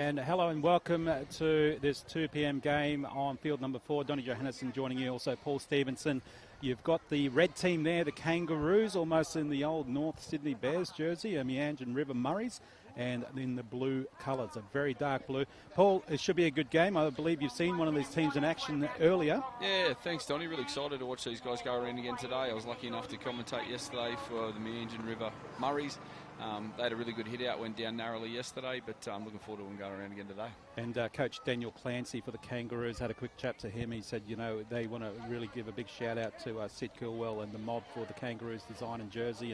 And hello and welcome to this 2 p.m. game on field number 4. Donny Johannesson joining you, also Paul Stevenson. You've got the red team there, the Kangaroos, almost in the old North Sydney Bears jersey, a Meanjin River Murris, and in the blue colours, a very dark blue. Paul, it should be a good game. I believe you've seen one of these teams in action earlier. Yeah, thanks, Donny. Really excited to watch these guys go around again today. I was lucky enough to commentate yesterday for the Meanjin River Murris. They had a really good hit out, went down narrowly yesterday, but I'm looking forward to them going around again today. And Coach Daniel Clancy for the Kangaroos, had a quick chat to him. He said, you know, they want to really give a big shout out to Sid Kilwell and the mob for the Kangaroos design and jersey,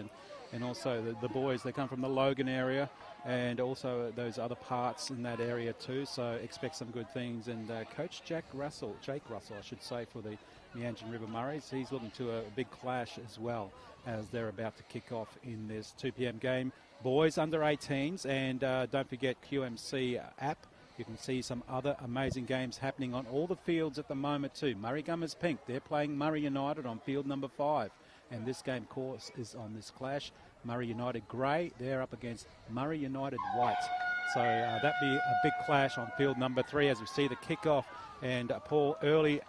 and also the boys. They come from the Logan area and also those other parts in that area too, so expect some good things. And Coach Jake Russell, I should say, for the Meanjin River Murris, he's looking to a big clash as well as they're about to kick off in this 2 p.m. game. Boys under 18s, and don't forget QMC app. You can see some other amazing games happening on all the fields at the moment too. Murray Gummers Pink, they're playing Murray United on field number 5. And this game, of course, is on this clash. Murray United Grey, they're up against Murray United White. So that'd be a big clash on field number 3 as we see the kickoff. And Paul, early,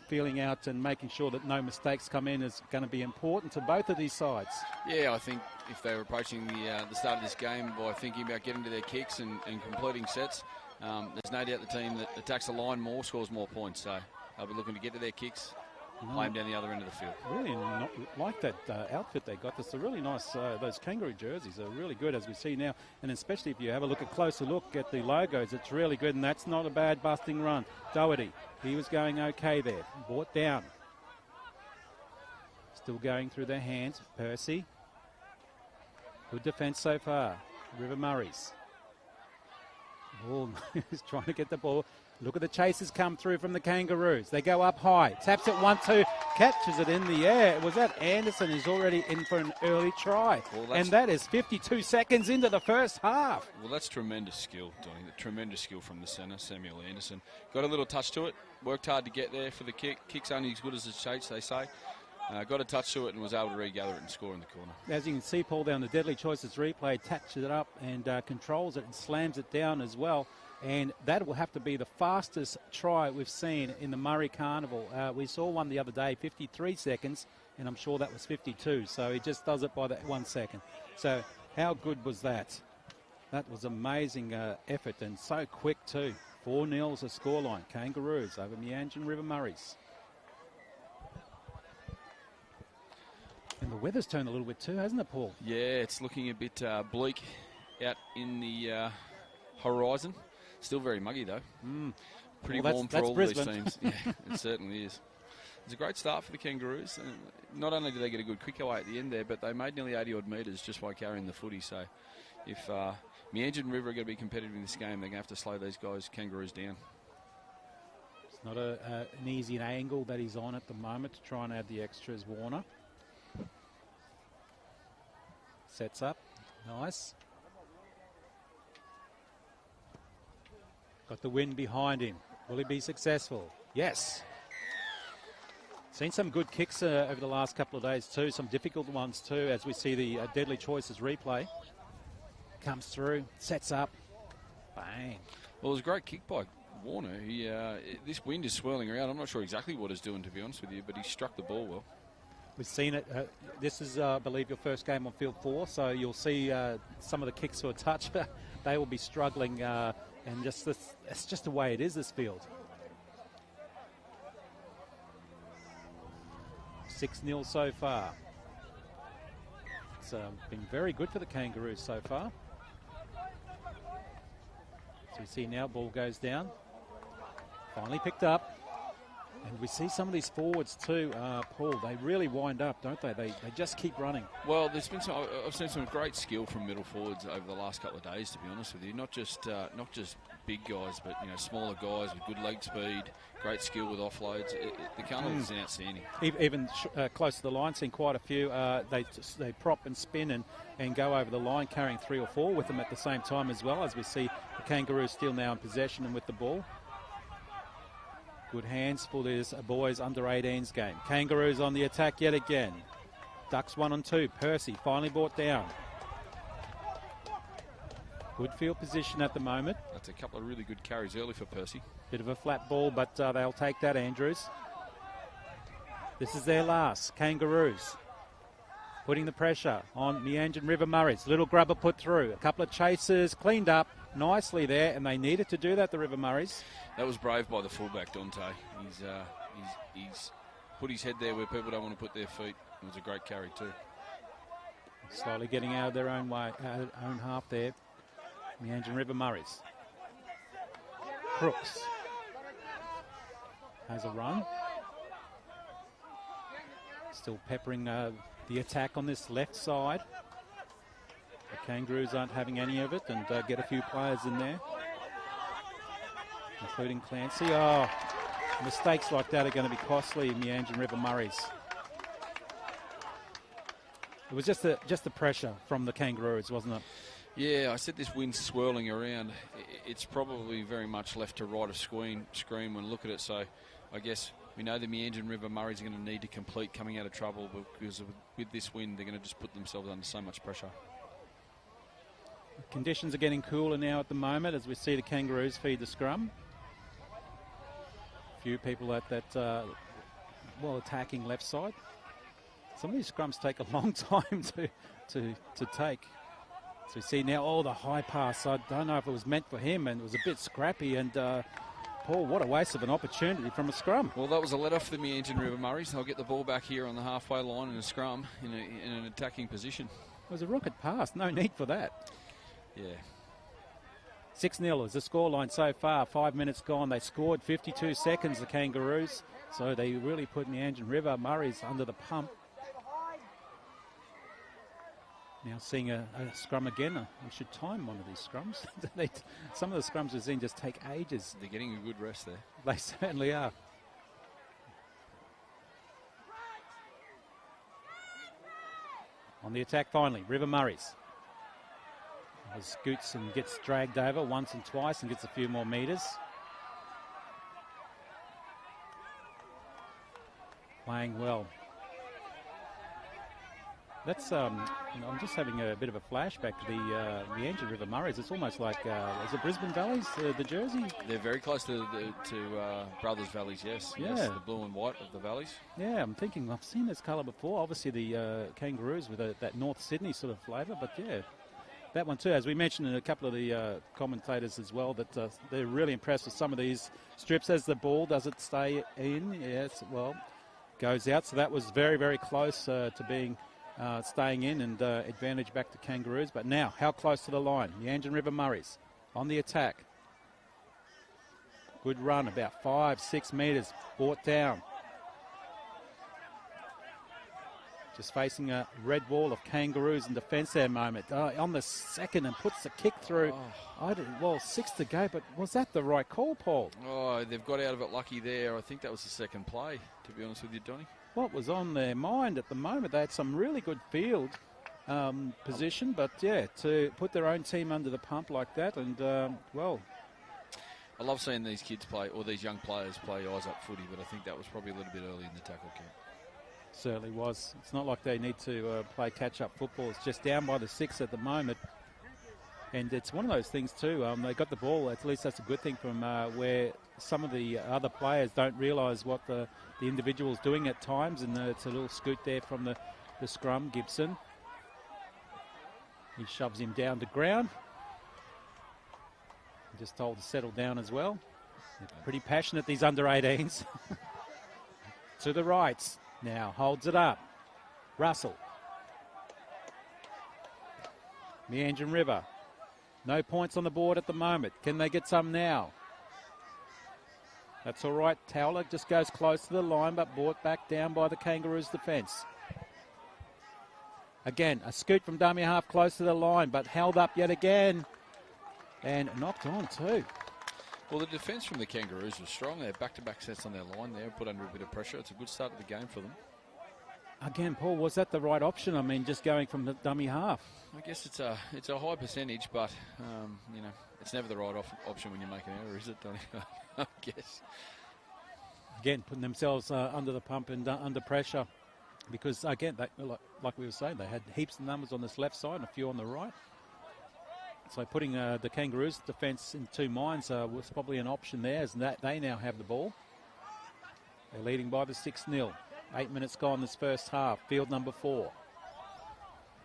feeling out and making sure that no mistakes come in is going to be important to both of these sides. Yeah, I think if they were approaching the start of this game by thinking about getting to their kicks and completing sets, there's no doubt the team that attacks the line more scores more points. So they'll be looking to get to their kicks, play them down the other end of the field. Really like that outfit they got. It's a really nice, those kangaroo jerseys are really good as we see now. And especially if you have a closer look at the logos, it's really good. And that's not a bad busting run. Doherty, he was going okay there. Brought down. Still going through their hands. Percy. Good defence so far. River Murris. Oh, he's trying to get the ball. Look at the chasers come through from the Kangaroos. They go up high. Taps it 1-2. Catches it in the air. Was that Anderson who's already in for an early try? Well, and that is 52 seconds into the first half. Well, that's tremendous skill, Donny. Tremendous skill from the centre, Samuel Anderson. Got a little touch to it. Worked hard to get there for the kick. Kick's only as good as its chase, they say. Got a touch to it and was able to regather it and score in the corner. As you can see, Paul, down the Deadly Choices replay, touches it up and controls it and slams it down as well. And that will have to be the fastest try we've seen in the Murray Carnival. We saw one the other day, 53 seconds, and I'm sure that was 52. So he just does it by that 1 second. So how good was that? That was amazing effort and so quick too. 4-0 is the scoreline. Kangaroos over Meanjin River Murris. And the weather's turned a little bit too, hasn't it, Paul? Yeah, it's looking a bit bleak out in the horizon. Still very muggy, though. Pretty warm for all Brisbane. these teams. Yeah, it certainly is. It's a great start for the Kangaroos. Not only did they get a good kick away at the end there, but they made nearly 80-odd metres just by carrying the footy. So if Meanjin River are going to be competitive in this game, they're going to have to slow these guys, Kangaroos, down. It's not an easy angle that he's on at the moment to try and add the extras, Warner. Sets up. Nice. Got the wind behind him. Will he be successful? Yes. Seen some good kicks over the last couple of days too. Some difficult ones too, as we see the Deadly Choices replay. Comes through, sets up. Bang. Well, it was a great kick by Warner. This wind is swirling around. I'm not sure exactly what it's doing, to be honest with you, but he struck the ball well. We've seen it. This is, I believe, your first game on field 4, so you'll see some of the kicks for a touch. They will be struggling, and it's just the way it is, this field. 6-0 so far. It's been very good for the Kangaroos so far. So we see now, ball goes down. Finally picked up. And we see some of these forwards too, Paul. They really wind up, don't they? They just keep running. Well, I've seen some great skill from middle forwards over the last couple of days, to be honest with you. Not just big guys, but smaller guys with good leg speed, great skill with offloads. The Carnival is outstanding. Even close to the line, seen quite a few. They prop and spin and go over the line, carrying 3 or 4 with them at the same time as well. As we see the Kangaroos still now in possession and with the ball. Good hands for this boys under 18s game. Kangaroos on the attack yet again. Ducks 1 and 2. Percy finally brought down. Good field position at the moment. a couple of really good carries early for Percy. Bit of a flat ball, but they'll take that, Andrews. This is their last. Kangaroos putting the pressure on Meanjin River Murris. Little grubber put through. A couple of chases cleaned up nicely there, and they needed to do that, the River Murris. That was brave by the fullback, Dante. He's put his head there where people don't want to put their feet. It was a great carry too. Slowly getting out of their own way, own half there. Meanjin River Murris. Crooks has a run. Still peppering the attack on this left side. The Kangaroos aren't having any of it, and get a few players in there, including Clancy. Oh, mistakes like that are going to be costly, Meanjin River Murris. It was just the pressure from the Kangaroos, wasn't it? Yeah, I said this wind's swirling around. It's probably very much left to right of screen when we look at it. So I guess we know the Meanjin River Murray's going to need to complete coming out of trouble, because with this wind, they're going to just put themselves under so much pressure. Conditions are getting cooler now at the moment as we see the Kangaroos feed the scrum. A few people at that, attacking left side. Some of these scrums take a long time to take. So we see now, the high pass. I don't know if it was meant for him, and it was a bit scrappy. And Paul, what a waste of an opportunity from a scrum. Well, that was a let-off for the Meanjin River Murrays. They'll get the ball back here on the halfway line in a scrum in an attacking position. It was a rocket pass. No need for that. Yeah. 6-0 is the scoreline so far. 5 minutes gone. They scored 52 seconds, the Kangaroos. So they really put Meanjin River Murrays under the pump. Now seeing a scrum again. We should time one of these scrums. Some of the scrums we've seen just take ages. They're getting a good rest there. They certainly are. On the attack finally, River Murrays. Scoots and gets dragged over once and twice and gets a few more metres. Playing well. That's I'm just having a bit of a flashback to the Meanjin River Murrays. It's almost like is it Brisbane Valleys, the jersey? They're very close to Brothers Valleys. Yes, yeah. Yes, the blue and white of the Valleys. Yeah, I'm thinking I've seen this colour before. Obviously the Kangaroos with that North Sydney sort of flavour, but yeah, that one too. As we mentioned in a couple of the commentators as well, that they're really impressed with some of these strips as the ball doesn't stay in. Yes, well, goes out. So that was very, very close to being. Staying in and advantage back to Kangaroos. But now, how close to the line? Meanjin River Murrays on the attack. Good run, about 5-6 metres, brought down. Just facing a red wall of Kangaroos in defence there moment. On the second and puts the kick through. 6 to go, but was that the right call, Paul? Oh, they've got out of it lucky there. I think that was the second play, to be honest with you, Donny. What was on their mind at the moment? They had some really good field position, but yeah, to put their own team under the pump like that, and I love seeing these kids play, or these young players play eyes-up footy, but I think that was probably a little bit early in the tackle camp. Certainly was. It's not like they need to play catch-up football. It's just down by the 6 at the moment. And it's one of those things too, they got the ball, at least that's a good thing from where some of the other players don't realise what the individual's doing at times, and it's a little scoot there from the scrum, Gibson. He shoves him down to ground. Just told to settle down as well. They're pretty passionate, these under-18s. To the right, now holds it up. Russell. Meanjin River. No points on the board at the moment. Can they get some now? That's all right. Towler just goes close to the line, but brought back down by the Kangaroos defence. Again, a scoot from dummy half close to the line, but held up yet again. And knocked on too. Well, the defence from the Kangaroos was strong. They had back-to-back sets on their line there, put under a bit of pressure. It's a good start to the game for them. Again, Paul, was that the right option? I mean, just going from the dummy half. I guess it's a high percentage, but it's never the right option when you make an error, is it, Donny? I guess. Again, putting themselves under the pump and under pressure, because again, like we were saying, they had heaps of numbers on this left side and a few on the right. So putting the Kangaroos defence in 2 minds was probably an option there, as that they now have the ball. They're leading by the 6-0. 8 minutes gone this first half. Field number 4.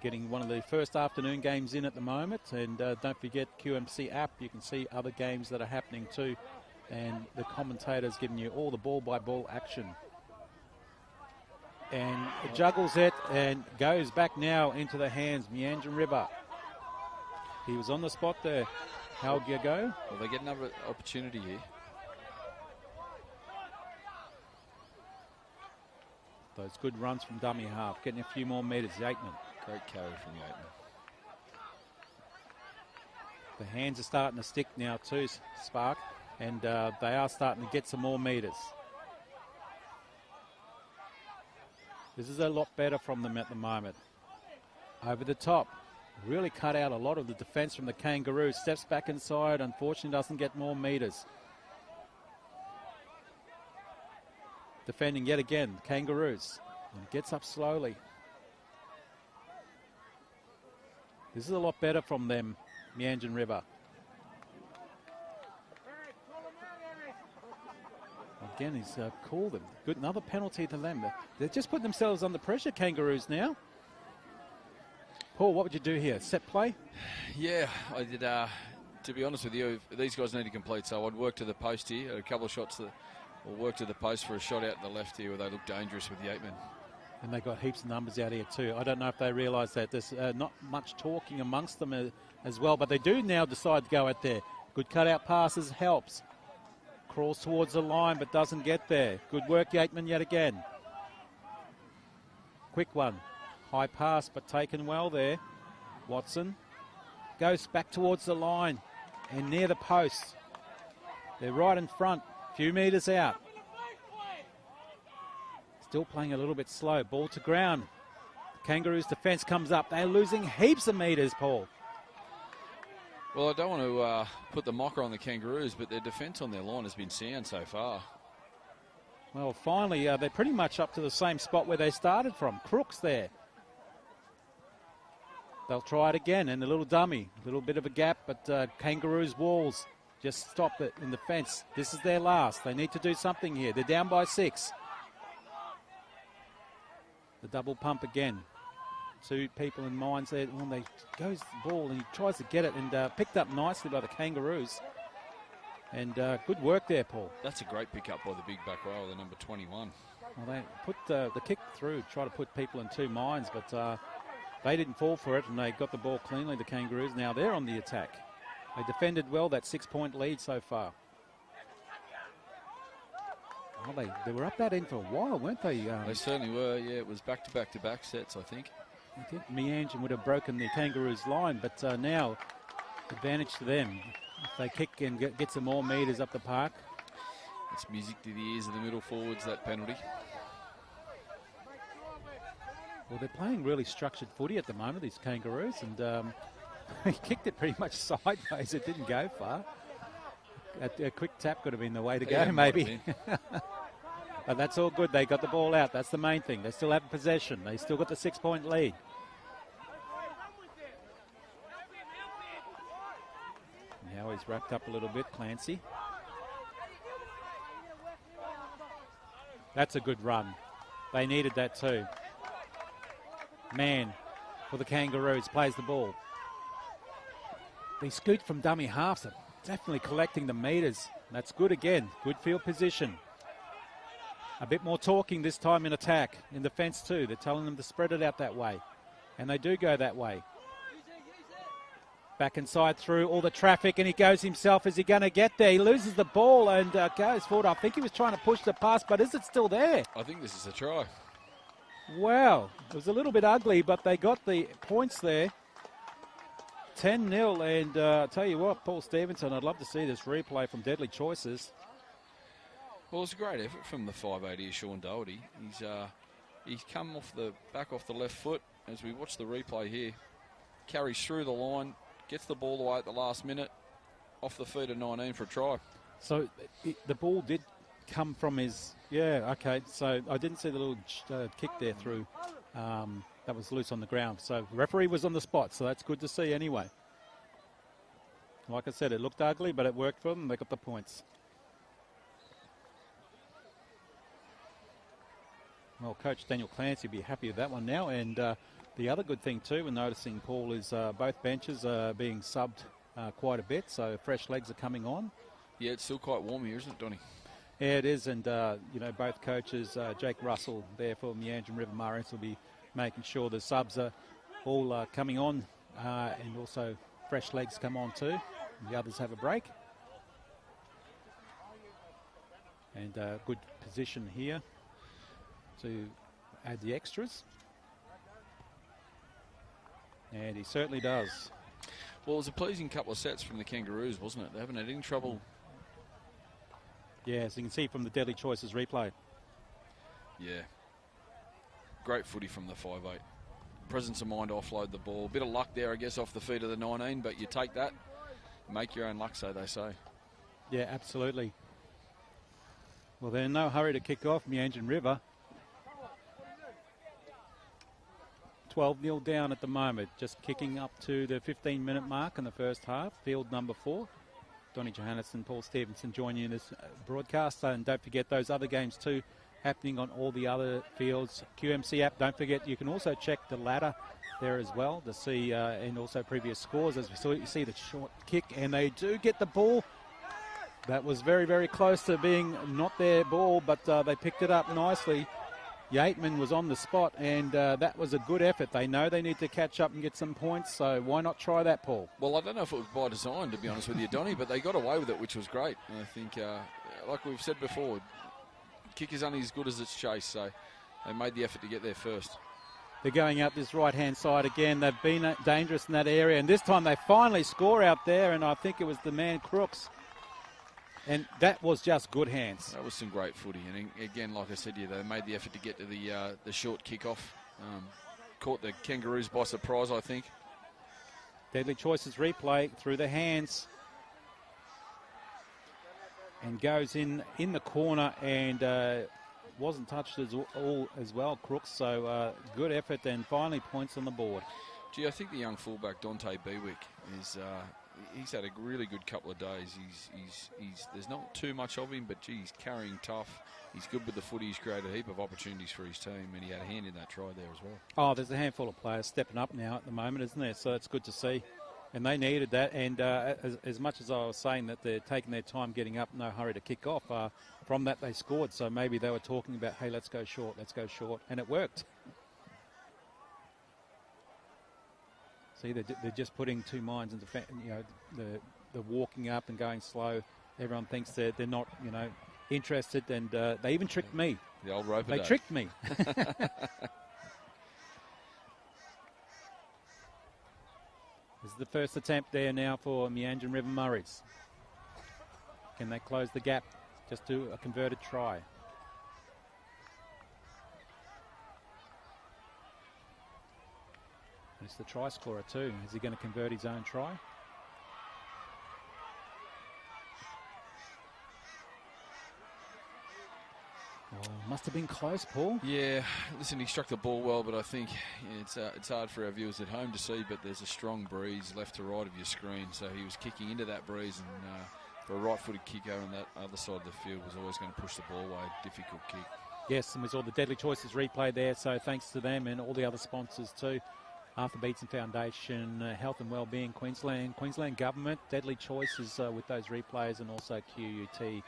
Getting one of the first afternoon games in at the moment. And don't forget QMC app. You can see other games that are happening too. And the commentators giving you all the ball-by-ball action. And juggles it and goes back now into the hands. Meanjin River. He was on the spot there. How'd you go? Well, they get another opportunity here. Those good runs from dummy half. Getting a few more metres. Yateman. Great carry from Yateman. The hands are starting to stick now too, Spark. And they are starting to get some more metres. This is a lot better from them at the moment. Over the top. Really cut out a lot of the defence from the Kangaroos. Steps back inside. Unfortunately doesn't get more metres. Defending yet again. Kangaroos. And gets up slowly. This is a lot better from them. Meanjin River. Again, he's called them. Good, another penalty to them. They're just putting themselves under pressure, Kangaroos now. Paul, what would you do here? Set play? Yeah, I did. To be honest with you, these guys need to complete, so I'd work to the post here. A couple of shots that will work to the post for a shot out to the left here where they look dangerous with Yateman. And they've got heaps of numbers out here too. I don't know if they realise that. There's not much talking amongst them as well, but they do now decide to go out there. Good cutout passes helps. Crawls towards the line but doesn't get there. Good work, Yateman, yet again. Quick one. High pass but taken well there. Watson goes back towards the line and near the post. They're right in front. Few metres out. Still playing a little bit slow. Ball to ground. The Kangaroos defence comes up. They're losing heaps of metres, Paul. Well, I don't want to put the mocker on the Kangaroos, but their defence on their line has been sound so far. Well, finally, they're pretty much up to the same spot where they started from. Crooks there. They'll try it again, and a little dummy. A little bit of a gap, but Kangaroos walls just stop it in the fence. This is their last. They need to do something here. They're down by 6. The double pump again. 2 people in minds there. When they goes the ball and he tries to get it and picked up nicely by the Kangaroos. And good work there, Paul. That's a great pick up by the big back row, the number 21. Well, they put the kick through, try to put people in 2 minds, but they didn't fall for it and they got the ball cleanly, the Kangaroos. Now they're on the attack. They defended well, that 6-point lead so far. Well, they were up that end for a while, weren't they? They certainly were, yeah. It was back-to-back-to-back sets, I think. I think Meanjin would have broken the Kangaroos line, but now advantage to them. If they kick and get some more metres up the park. It's music to the ears of the middle forwards, that penalty. Well, they're playing really structured footy at the moment, these Kangaroos, and he kicked it pretty much sideways. It didn't go far. A quick tap could have been the way to go, maybe. But that's all good. They got the ball out. That's the main thing. They still have possession. They still got the 6-point lead. Now he's wrapped up a little bit, Clancy. That's a good run. They needed that too. Man for the Kangaroos plays the ball. They scoot from dummy halves. They're definitely collecting the metres. That's good again. Good field position. A bit more talking this time in attack. In defence too. They're telling them to spread it out that way. And they do go that way. Back inside through all the traffic, and he goes himself. Is he going to get there? He loses the ball and goes forward. I think he was trying to push the pass, but is it still there? I think this is a try. Wow. It was a little bit ugly, but they got the points there. 10-0, and I'll tell you what, Paul Stevenson, I'd love to see this replay from Deadly Choices. Well, it's a great effort from the 5'8" Sean Doherty. He's come off the left foot as we watch the replay here. Carries through the line, gets the ball away at the last minute, off the feet of 19 for a try. So the ball did come from his... Yeah, okay. So I didn't see the little kick there through. That was loose on the ground. So referee was on the spot, so that's good to see anyway. Like I said, it looked ugly, but it worked for them. They got the points. Well, Coach Daniel Clancy will be happy with that one now. And the other good thing too, we're noticing, Paul, is both benches are being subbed quite a bit, so fresh legs are coming on. Yeah, it's still quite warm here, isn't it, Donny? Yeah, it is, and both coaches, Jake Russell there for Meanjin River Murris, will be making sure the subs are all coming on, and also fresh legs come on too. The others have a break. And good position here to add the extras. And he certainly does. Well, it was a pleasing couple of sets from the Kangaroos, wasn't it? They haven't had any trouble. Yeah, as you can see from the Deadly Choices replay. Yeah. Great footy from the 5'8". Presence of mind to offload the ball. Bit of luck there, I guess, off the feet of the 19, but you take that, make your own luck, so they say. Yeah, absolutely. Well, they're in no hurry to kick off Meanjin River. 12-0 down at the moment, just kicking up to the 15-minute mark in the first half. Field number 4. Donnie Johannesson, Paul Stevenson join you in this broadcast. And don't forget those other games too happening on all the other fields. QMC app, don't forget you can also check the ladder there as well to see and also previous scores. As we saw, you see the short kick, and they do get the ball. That was very, very close to being not their ball, but they picked it up nicely. U18 was on the spot, and that was a good effort. They know they need to catch up and get some points, so why not try that, Paul? Well, I don't know if it was by design, to be honest with you, Donny, but they got away with it, which was great. And I think, like we've said before, kick is only as good as its chase, so they made the effort to get there first. They're going out this right-hand side again. They've been dangerous in that area, and this time they finally score out there, and I think it was the man Crooks. And that was just good hands. That was some great footy. And again, like I said to you, they made the effort to get to the short kick-off. Caught the Kangaroos by surprise, I think. Deadly Choices replay through the hands. And goes in the corner and wasn't touched as well, Crooks. So good effort and finally points on the board. Gee, I think the young fullback, Dante Bewick, is... he's had a really good couple of days. He's there's not too much of him, but gee, he's carrying tough. He's good with the footy. He's created a heap of opportunities for his team, and he had a hand in that try there as well. Oh, there's a handful of players stepping up now at the moment, isn't there? So it's good to see. And they needed that. And as much as I was saying that they're taking their time getting up, no hurry to kick off, from that they scored. So maybe they were talking about, hey, let's go short. And it worked. See, they're just putting two minds into, the walking up and going slow. Everyone thinks they're not, interested, and they even tricked me. The old rope. They tricked me. This is the first attempt there now for Meanjin River Murris. Can they close the gap? Just do a converted try. It's the try scorer too. Is he going to convert his own try? Oh, must have been close, Paul. Yeah, listen, he struck the ball well, but I think it's hard for our viewers at home to see, but there's a strong breeze left to right of your screen, so he was kicking into that breeze, and for a right-footed kicker on that other side of the field was always going to push the ball away. Difficult kick. Yes, and we saw the Deadly Choices replay there, so thanks to them and all the other sponsors too. Arthur Beetson Foundation, Health and Wellbeing Queensland Government, Deadly Choices with those replays, and also QUT.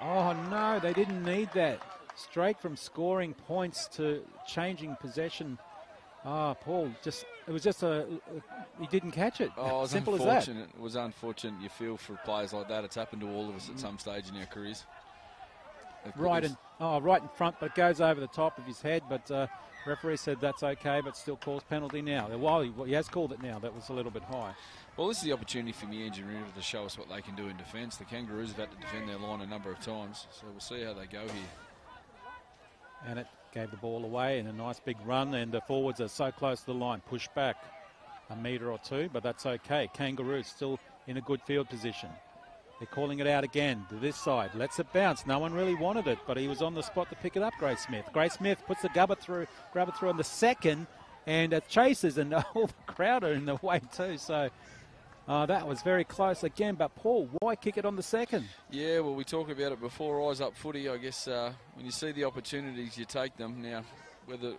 Oh no, they didn't need that. Straight from scoring points to changing possession. Paul, it was just he didn't catch it. Oh, it was simple unfortunate. as that. It was unfortunate. You feel for players like that. It's happened to all of us at some stage in our careers. Right in front, but it goes over the top of his head. But referee said that's okay, but still calls penalty now. While he has called it now, that was a little bit high. Well, this is the opportunity for Meanjin River to show us what they can do in defence. The Kangaroos have had to defend their line a number of times, so we'll see how they go here. And it gave the ball away in a nice big run, and the forwards are so close to the line. Push back a metre or two, but that's okay. Kangaroos still in a good field position. They're calling it out again to this side. Lets it bounce. No one really wanted it, but he was on the spot to pick it up, Gray Smith. Gray Smith puts the grabber through on the second, and chasers, and all the crowd are in the way too. So that was very close again. But Paul, why kick it on the second? Yeah, well, we talked about it before. Eyes up footy, I guess. When you see the opportunities, you take them. Now, whether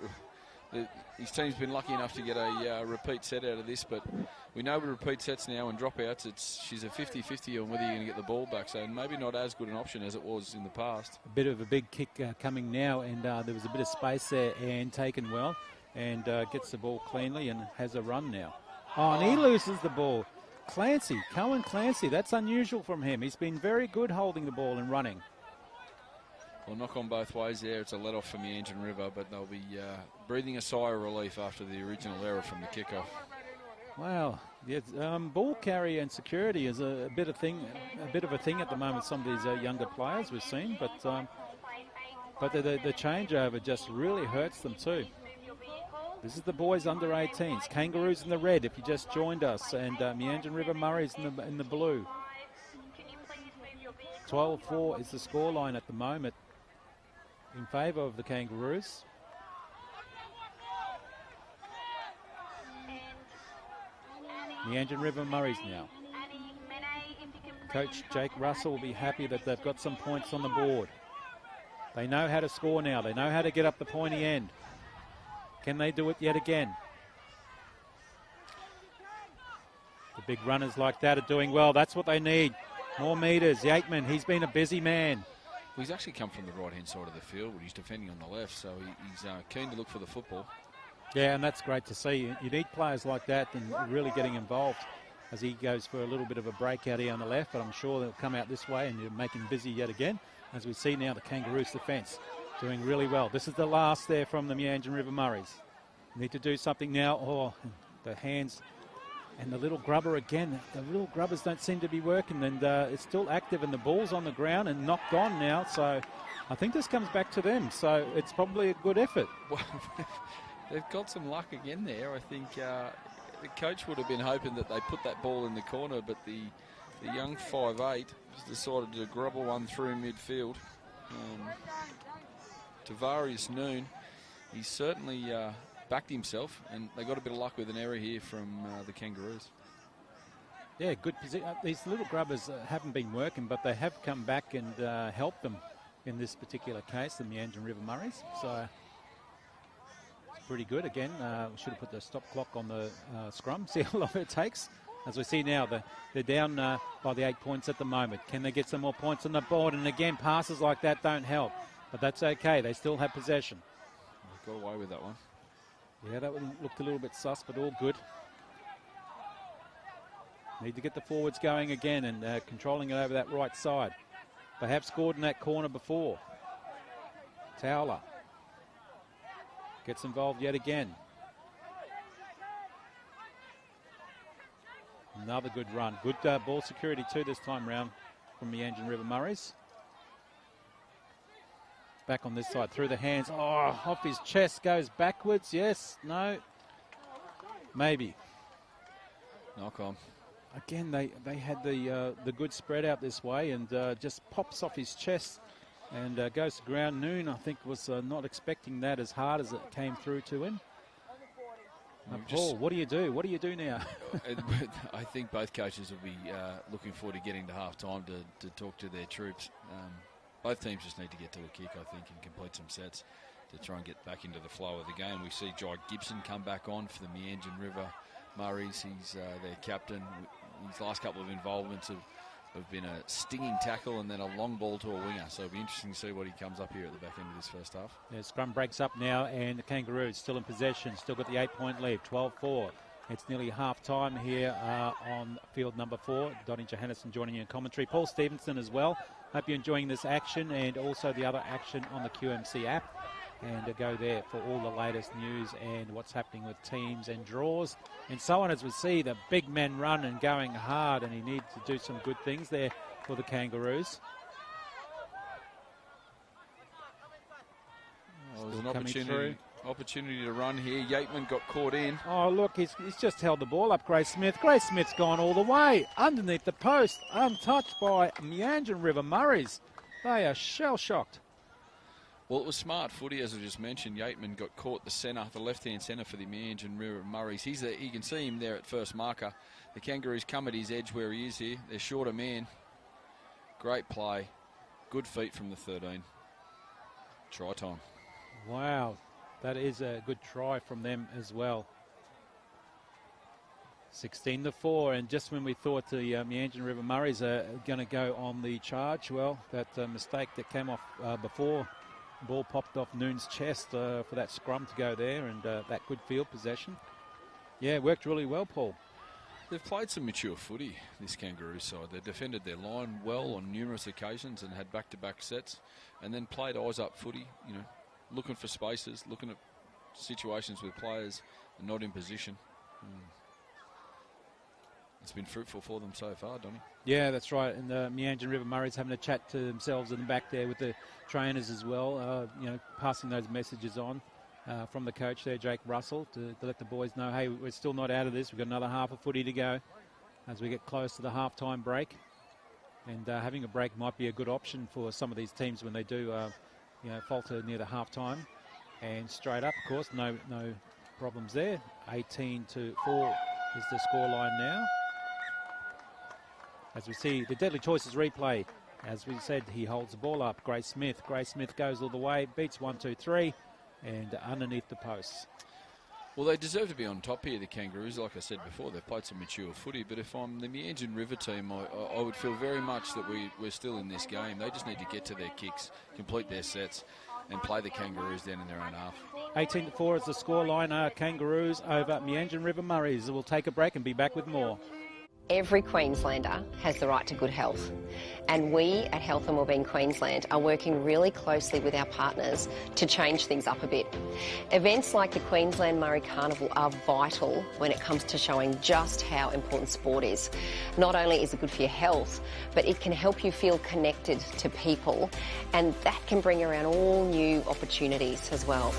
his team's been lucky enough to get a repeat set out of this, but we know with repeat sets now and dropouts, she's a 50-50 on whether you're going to get the ball back. So maybe not as good an option as it was in the past. A bit of a big kick coming now, and there was a bit of space there, and taken well, and gets the ball cleanly and has a run now. Oh, and he loses the ball. Cohen Clancy, that's unusual from him. He's been very good holding the ball and running. Well, knock on both ways there. It's a let-off for Meanjin River, but they'll be breathing a sigh of relief after the original error from the kickoff. Wow, yeah, ball carry and security is a bit of a thing at the moment. Some of these younger players we've seen, but the changeover just really hurts them too. This is the boys under 18s. Kangaroos in the red, if you just joined us, and Meanjin River Murris in the blue. 12-4 is the scoreline at the moment in favour of the Kangaroos. Meanjin River Murris now. Coach Jake Russell will be happy that they've got some points on the board. They know how to score now. They know how to get up the pointy end. Can they do it yet again? The big runners like that are doing well. That's what they need. More metres. Yateman, he's been a busy man. Well, he's actually come from the right-hand side of the field, but he's defending on the left, so he's keen to look for the football. Yeah, and that's great to see. You need players like that and really getting involved as he goes for a little bit of a breakout here on the left, but I'm sure they'll come out this way and you make him busy yet again. As we see now, the Kangaroos defence doing really well. This is the last there from the Meanjin River Murris. Need to do something now. Oh, the hands and the little grubber again. The little grubbers don't seem to be working, and it's still active, and the ball's on the ground and knocked on now. So I think this comes back to them. So it's probably a good effort. Well, they've got some luck again there. I think the coach would have been hoping that they put that ball in the corner, but the young 5'8" decided to grubble one through midfield. Tavarius Noon, he's certainly backed himself, and they got a bit of luck with an error here from the Kangaroos. Yeah, good position. These little grubbers haven't been working, but they have come back and helped them in this particular case, the Meanjin River Murris. So it's pretty good. Again, we should have put the stop clock on the scrum, see how long it takes. As we see now, they're down by the 8 points at the moment. Can they get some more points on the board? And again, passes like that don't help, but that's okay. They still have possession. Got away with that one. Yeah, that one looked a little bit sus, but all good. Need to get the forwards going again and controlling it over that right side. They have scored in that corner before. Towler gets involved yet again. Another good run. Good ball security too this time round from Meanjin River Murris. Back on this side, through the hands. Oh, off his chest, goes backwards. Yes, no, maybe. Knock on. Again, they had the good spread out this way, and just pops off his chest and goes to ground. Noon, I think, was not expecting that as hard as it came through to him. Paul, what do you do? What do you do now? I think both coaches will be looking forward to getting to half-time to talk to their troops. Both teams just need to get to a kick, I think, and complete some sets to try and get back into the flow of the game. We see Jai Gibson come back on for the Meanjin River Murris. He's their captain. His last couple of involvements have been a stinging tackle and then a long ball to a winger. So it'll be interesting to see what he comes up here at the back end of this first half. Yeah, scrum breaks up now, and the Kangaroos still in possession. Still got the 8-point lead, 12-4. It's nearly half-time here on field number 4. Donnie Johannesson joining you in commentary. Paul Stevenson as well. Hope you're enjoying this action and also the other action on the QMC app. And go there for all the latest news and what's happening with teams and draws and so on. As we see the big men run and going hard, and he needs to do some good things there for the Kangaroos. Well, there's an opportunity to run here. Yateman got caught in. Oh, look, he's just held the ball up, Grace Smith. Grace Smith's gone all the way underneath the post, untouched by Meanjin River Murris. They are shell-shocked. Well, it was smart footy, as I just mentioned. Yateman got caught the centre, the left-hand centre for the Meanjin Murris. You can see him there at first marker. The Kangaroos come at his edge where he is here. They're short a man. Great play. Good feet from the 13. Try time. Wow, that is a good try from them as well. 16-4, and just when we thought the Meanjin River Murrays are going to go on the charge, well, that mistake that came off before, the ball popped off Noon's chest for that scrum to go there, and that good field possession. Yeah, it worked really well, Paul. They've played some mature footy, this Kangaroos side. They defended their line well on numerous occasions and had back-to-back sets, and then played eyes-up footy, looking for spaces, looking at situations with players and not in position. It's been fruitful for them so far, Donny. Yeah, that's right. And the Meanjin River Murrays having a chat to themselves in the back there with the trainers as well, passing those messages on from the coach there, Jake Russell, to let the boys know, hey, we're still not out of this. We've got another half of footy to go as we get close to the half-time break. And having a break might be a good option for some of these teams when they do, falter near the half-time. And straight up, of course, no problems there. 18-4 is the scoreline now. As we see the Deadly Choices replay, as we said, he holds the ball up. Grace Smith goes all the way, beats 1, 2, 3, and underneath the posts. Well, they deserve to be on top here, the Kangaroos. Like I said before, they've played some mature footy, but if I'm the Meanjin River team, I would feel very much that we're still in this game. They just need to get to their kicks, complete their sets, and play the Kangaroos down in their own half. 18-4 is the scoreline. Kangaroos over Meanjin River Murrays. We'll take a break and be back with more. Every Queenslander has the right to good health, and we at Health and Wellbeing Queensland are working really closely with our partners to change things up a bit. Events like the Queensland Murray Carnival are vital when it comes to showing just how important sport is. Not only is it good for your health, but it can help you feel connected to people, and that can bring around all new opportunities as well.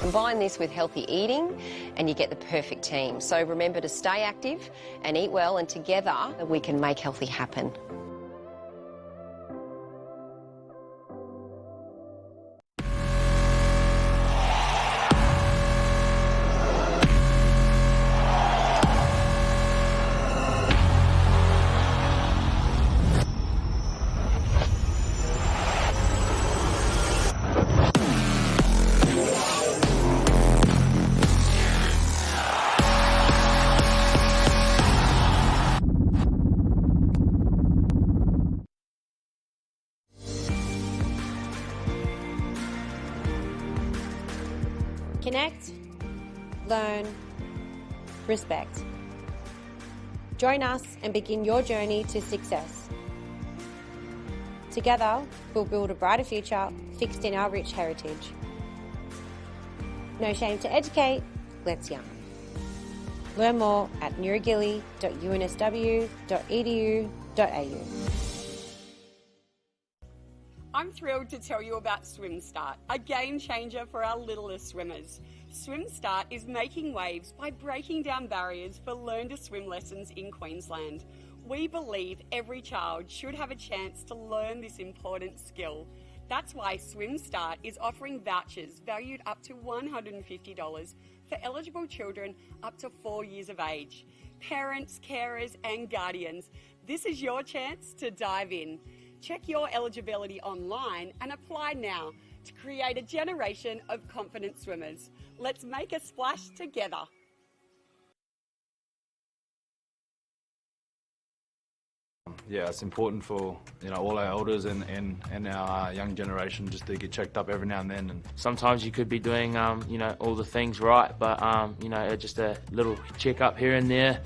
Combine this with healthy eating and you get the perfect team. So remember to stay active and eat well, and together we can make healthy happen. Connect, learn, respect. Join us and begin your journey to success. Together, we'll build a brighter future fixed in our rich heritage. No shame to educate, let's yarn. Learn more at newragilly.unsw.edu.au. I'm thrilled to tell you about Swim Start, a game changer for our littlest swimmers. Swim Start is making waves by breaking down barriers for learn to swim lessons in Queensland. We believe every child should have a chance to learn this important skill. That's why Swim Start is offering vouchers valued up to $150 for eligible children up to 4 years of age. Parents, carers and guardians, this is your chance to dive in. Check your eligibility online and apply now to create a generation of confident swimmers. Let's make a splash together. Yeah, it's important for all our elders and our young generation just to get checked up every now and then. And sometimes you could be doing all the things right, but just a little check up here and there.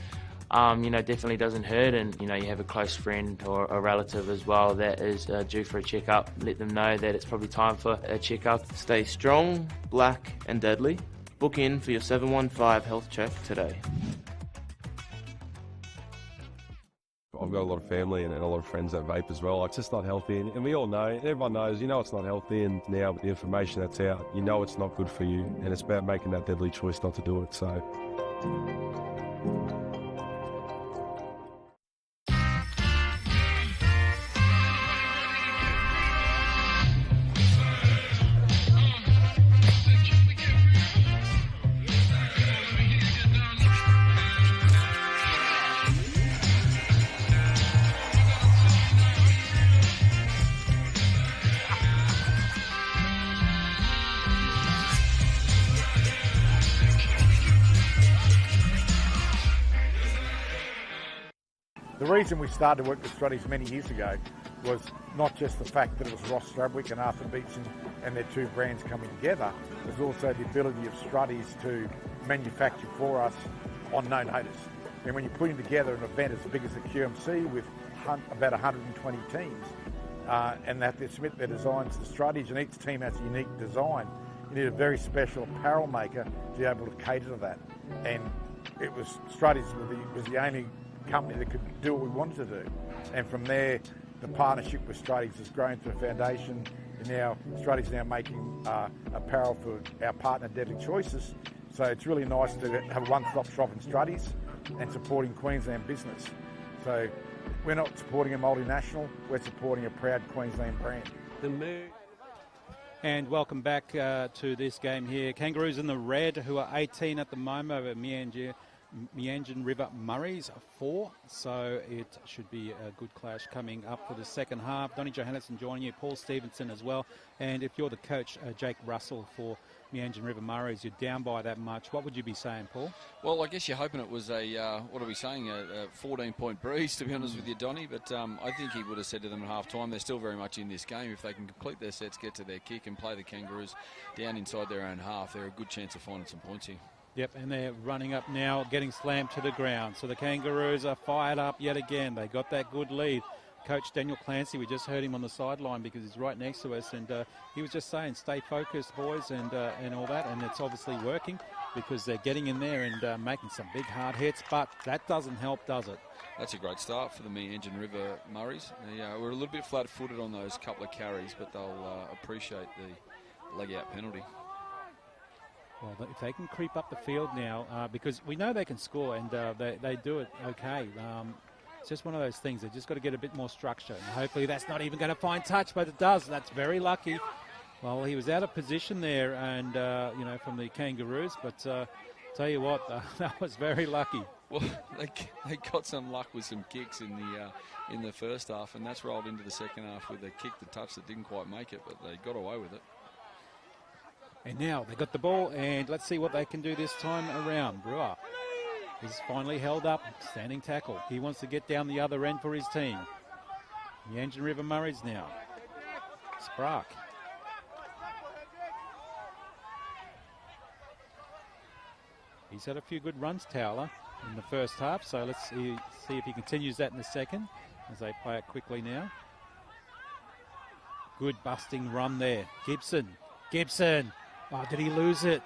Definitely doesn't hurt, and you have a close friend or a relative as well that is due for a checkup. Let them know that it's probably time for a checkup. Stay strong, black and deadly. Book in for your 715 health check today. I've got a lot of family and a lot of friends that vape as well. It's just not healthy, and we all know, everyone knows, it's not healthy, and now with the information that's out, it's not good for you, and it's about making that deadly choice not to do it, so... The reason we started to work with Struddies many years ago was not just the fact that it was Ross Strudwick and Arthur Beetson and their two brands coming together, it was also the ability of Struddies to manufacture for us on no notice. And when you're putting together an event as big as the QMC with about 120 teams, and they have to submit their designs to Struddies, and each team has a unique design, you need a very special apparel maker to be able to cater to that. And it was Struddies was the only company that could do what we wanted to do, and from there the partnership with Struddies has grown to a foundation, and now Struddies is now making apparel for our partner Deadly Choices, so it's really nice to have a one-stop shop in Struddies and supporting Queensland business. So we're not supporting a multinational, we're supporting a proud Queensland brand. And welcome back to this game here. Kangaroos in the red, who are 18 at the moment over Meanjin River Murris 4, so it should be a good clash coming up for the second half. Donnie Johannesson joining you, Paul Stevenson as well, and if you're the coach, Jake Russell for Meanjin River Murris, you're down by that much. What would you be saying, Paul? Well, I guess you're hoping it was a 14-point breeze, to be honest with you, Donnie, but I think he would have said to them at half-time, they're still very much in this game. If they can complete their sets, get to their kick and play the Kangaroos down inside their own half, they're a good chance of finding some points here. Yep, and they're running up now, getting slammed to the ground. So the Kangaroos are fired up yet again. They got that good lead. Coach Daniel Clancy, we just heard him on the sideline because he's right next to us, and he was just saying, stay focused, boys, and all that. And it's obviously working because they're getting in there and making some big hard hits, but that doesn't help, does it? That's a great start for the Meanjin River Murris. We're a little bit flat-footed on those couple of carries, but they'll appreciate the leg-out penalty. Well, if they can creep up the field now, because we know they can score, and they do it okay. It's just one of those things. They've just got to get a bit more structure. And hopefully that's not even going to find touch, but it does. That's very lucky. Well, he was out of position there, and from the Kangaroos. But tell you what, that was very lucky. Well, they got some luck with some kicks in the first half, and that's rolled into the second half with a kick to touch that didn't quite make it, but they got away with it. And now they got the ball, and let's see what they can do this time around. Brewer is finally held up, standing tackle. He wants to get down the other end for his team. Meanjin River Murris now. Sprague. He's had a few good runs, Towler, in the first half, so let's see if he continues that in the second as they play it quickly now. Good busting run there. Gibson. Oh, did he lose it?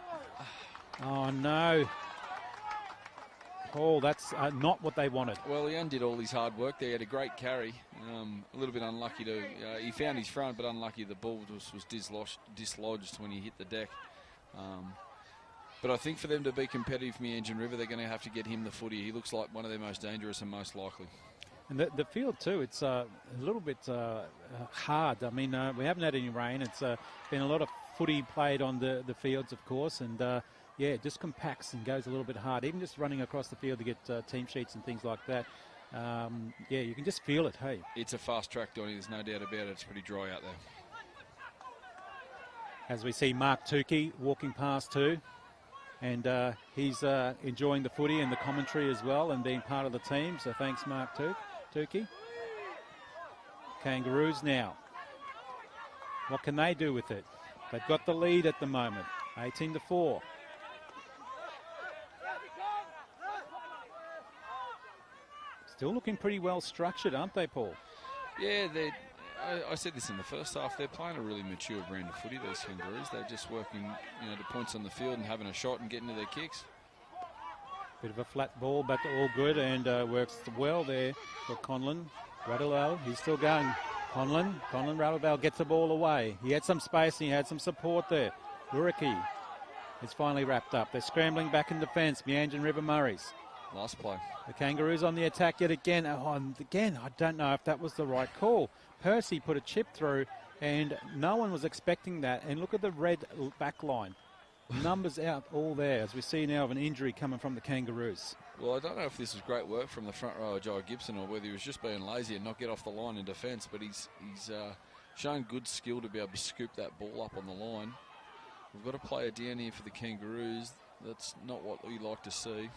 Oh, no. Paul, that's not what they wanted. Well, he undid all his hard work there. He had a great carry. A little bit unlucky to... he found his front, but unlucky the ball was dislodged when he hit the deck. But I think for them to be competitive, Meanjin River, they're going to have to get him the footy. He looks like one of their most dangerous and most likely. And the field too, it's a little bit hard. I mean, we haven't had any rain. It's been a lot of footy played on the fields, of course, and it just compacts and goes a little bit hard. Even just running across the field to get team sheets and things like that. You can just feel it, hey. It's a fast track, Donnie, there's no doubt about it. It's pretty dry out there. As we see Mark Tukey walking past too, and he's enjoying the footy and the commentary as well and being part of the team, so thanks Mark Tukey. Kangaroos now. What can they do with it? They've got the lead at the moment, 18-4. Still looking pretty well structured, aren't they, Paul? Yeah, I said this in the first half. They're playing a really mature brand of footy, those Kangaroos. They're just working, the points on the field and having a shot and getting to their kicks. Bit of a flat ball, but all good, and works well there for Conlon. Radulal, he's still going. Conlon Radulal gets the ball away. He had some space and he had some support there. Uriki is finally wrapped up. They're scrambling back in defence. Meanjin River Murris. Nice play. The Kangaroos on the attack yet again. Again, I don't know if that was the right call. Percy put a chip through, and no one was expecting that. And look at the red back line. Numbers out all there, as we see now of an injury coming from the Kangaroos. Well, I don't know if this was great work from the front rower, Joe Gibson, or whether he was just being lazy and not get off the line in defence, but he's shown good skill to be able to scoop that ball up on the line. We've got a player down here for the Kangaroos. That's not what we like to see.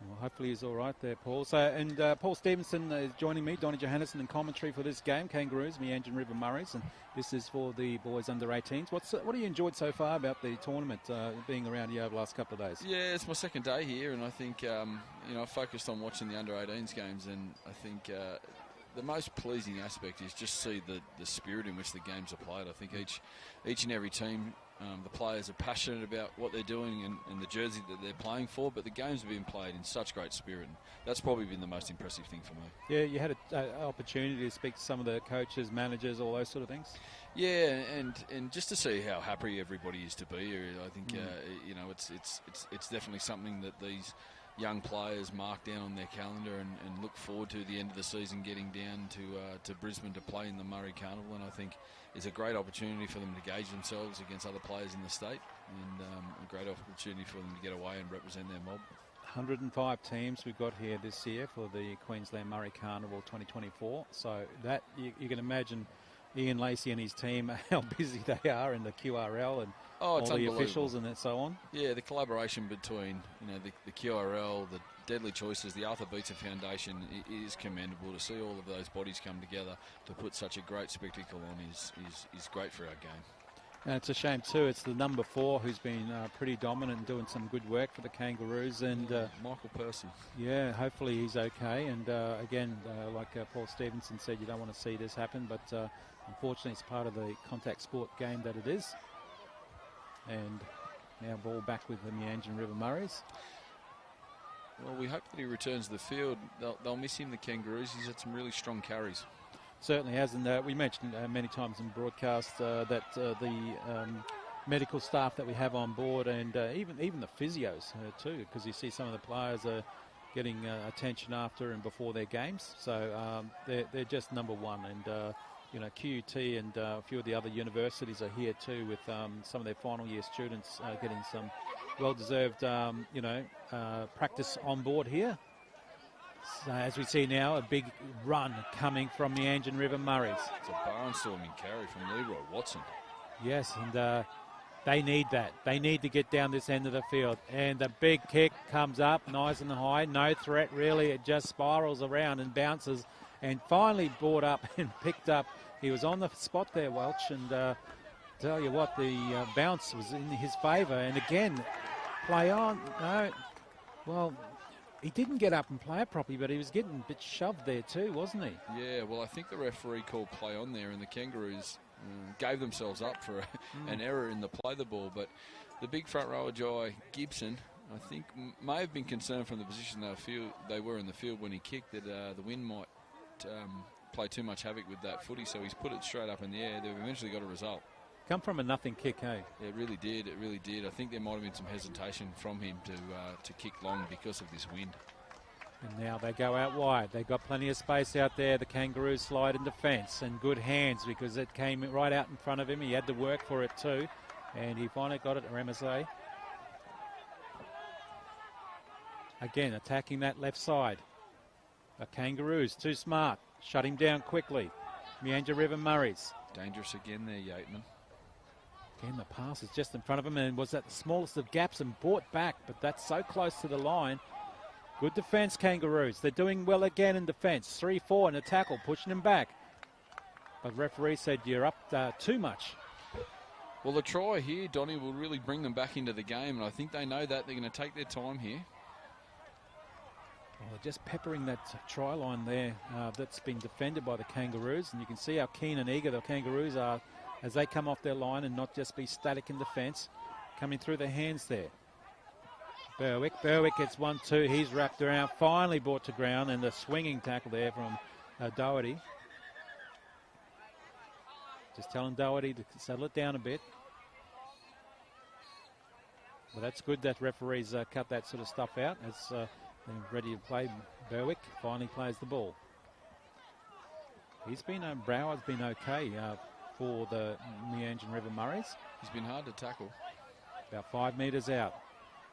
Well, hopefully he's all right there, Paul. So, and Paul Stevenson is joining me, Donnie Johannesson, in commentary for this game. Kangaroos, Meanjin River Murris, and this is for the boys under 18s. What have you enjoyed so far about the tournament, being around here over the last couple of days? Yeah, it's my second day here, and I think I focused on watching the under 18s games, and I think the most pleasing aspect is just see the spirit in which the games are played. I think each and every team. The players are passionate about what they're doing and the jersey that they're playing for, but the games have been played in such great spirit. And that's probably been the most impressive thing for me. Yeah, you had an opportunity to speak to some of the coaches, managers, all those sort of things. Yeah, and just to see how happy everybody is to be here, I think it's definitely something that these young players mark down on their calendar and look forward to the end of the season, getting down to Brisbane to play in the Murray Carnival. And I think it's a great opportunity for them to gauge themselves against other players in the state, and a great opportunity for them to get away and represent their mob. 105 teams we've got here this year for the Queensland Murray Carnival 2024. So that you can imagine Ian Lacey and his team, how busy they are in the QRL and all the officials and so on. Yeah, the collaboration between the QRL, the Deadly Choices, the Arthur Beetson Foundation, it is commendable. To see all of those bodies come together to put such a great spectacle on is great for our game. And it's a shame too, it's the number 4 who's been pretty dominant and doing some good work for the Kangaroos. And Michael Percy. Yeah, hopefully he's okay. And again, like Paul Stevenson said, you don't want to see this happen, but unfortunately it's part of the contact sport game that it is. And now ball back with the Meanjin River Murris. Well, we hope that he returns to the field. They'll miss him, the Kangaroos. He's had some really strong carries. Certainly has, and we mentioned many times in broadcast that the medical staff that we have on board, and even the physios too, because you see some of the players are getting attention after and before their games. So they're just number one, and QUT and a few of the other universities are here too, with some of their final year students getting some well-deserved practice on board here. So as we see now, a big run coming from the Meanjin River Murris. It's a barnstorming carry from Leroy Watson. Yes, and they need that. They need to get down this end of the field. And the big kick comes up nice and high. No threat really. It just spirals around and bounces and finally brought up and picked up. He was on the spot there, Welch, and tell you what, the bounce was in his favour. And again, play on. No, well, he didn't get up and play it properly, but he was getting a bit shoved there too, wasn't he? Yeah, well, I think the referee called play on there, and the Kangaroos gave themselves up for an error in the play the ball. But the big front rower, Jai Gibson, I think may have been concerned from the position they were in the field when he kicked that the wind might play too much havoc with that footy, so he's put it straight up in the air. They've eventually got a result. Come from a nothing kick, hey? Yeah, it really did. It really did. I think there might have been some hesitation from him to kick long because of this wind. And now they go out wide. They've got plenty of space out there. The Kangaroos slide in defence, and good hands because it came right out in front of him. He had to work for it too, and he finally got it, Ramazay. Again, attacking that left side. The Kangaroos, too smart. Shut him down quickly. Meanjin River Murris. Dangerous again there, Yateman. Again, the pass is just in front of him and was at the smallest of gaps and brought back, but that's so close to the line. Good defence, Kangaroos. They're doing well again in defence. 3-4 in a tackle, pushing him back. But referee said you're up too much. Well, the try here, Donnie, will really bring them back into the game, and I think they know that. They're going to take their time here. Well, they're just peppering that try line there that's been defended by the Kangaroos, and you can see how keen and eager the Kangaroos are as they come off their line and not just be static in defence, coming through their hands there. Berwick gets 1-2. He's wrapped around, finally brought to ground, and the swinging tackle there from Doherty. Just telling Doherty to settle it down a bit. Well, that's good that referees cut that sort of stuff out. As they're ready to play. Berwick finally plays the ball. He's been, Brower's been okay for the Meanjin River Murris. He's been hard to tackle. About 5 metres out.